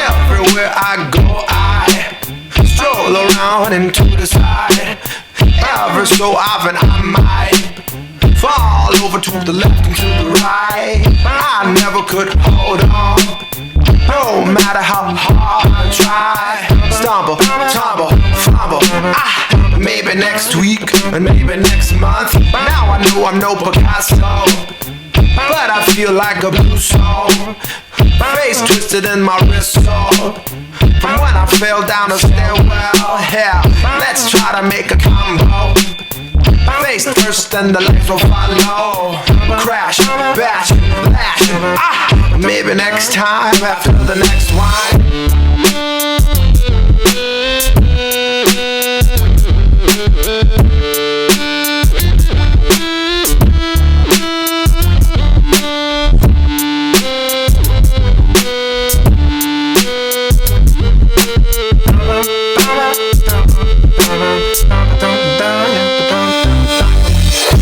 Everywhere I go, I stroll around and to the side. Ever so often I might fall over to the left and to the right. I never could hold on, no matter how hard I try. Stumble, tumble, fumble. Maybe next week and maybe next month. Now I know I'm no Picasso, but I feel like a blue soul. Face twisted in my wrist sore from when I fell down the stairwell. Hell, let's try to make a combo. Face first and the legs will follow. Crash, bash, lash. Maybe next time after the next wine.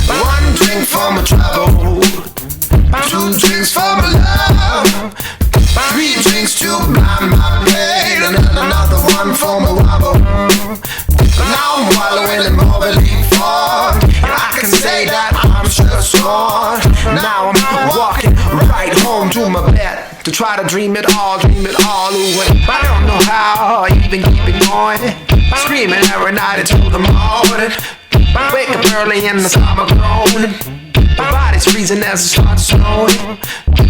One drink for my trouble, 2 drinks for my love, 3 drinks to blind my pain, and then another one for my wobble. Now I'm wallowing in more belief for, and I can say that I'm just gone. Now I'm walking right home to my bed to try to dream it all away. I don't know how I even keep it going, screaming every night until the morning. Wake up early in the summer groaning. My body's freezing as it starts snowing.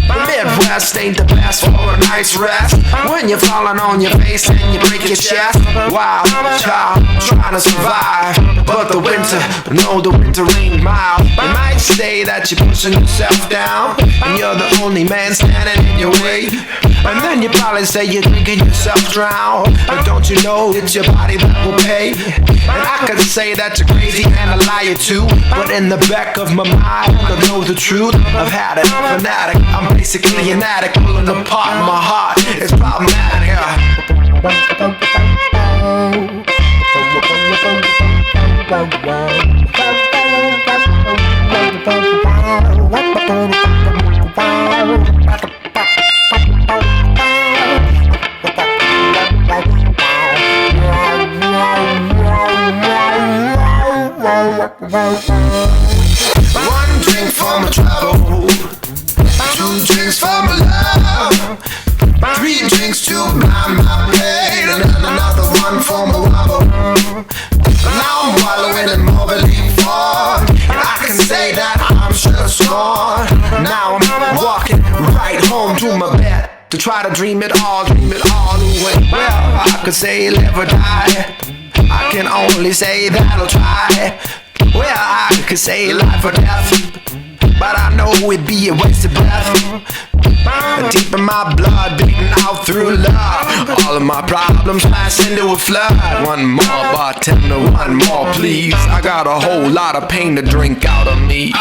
The Midwest ain't the best for a nice rest when you're falling on your face and you break your chest. Wild child trying to survive, but the winter ain't mild. You might say that you're pushing yourself down and you're the only man standing in your way, and then you probably say you're drinking yourself drown. But don't you know it's your body that will pay? And I could say that you're crazy and a liar too, but in the back of my mind I know the truth. I've had it, fanatic. I'm basically an addict, pulling apart my heart. It's problematic. One drink for my trouble, 2 drinks for my love, 3 drinks to blind my pain, and then another one for my wobble. Now I'm wallowing in more belief for, and I can say that I'm just gone. Now I'm walking right home to my bed to try to dream it all away. Well, I could say live or die, I can only say that I'll try. Well, I could say life or death, but I know it'd be a waste of breath. Deep in my blood, beating out through love, all of my problems pass into a flood. One more bartender, one more please, I got a whole lot of pain to drink out of me.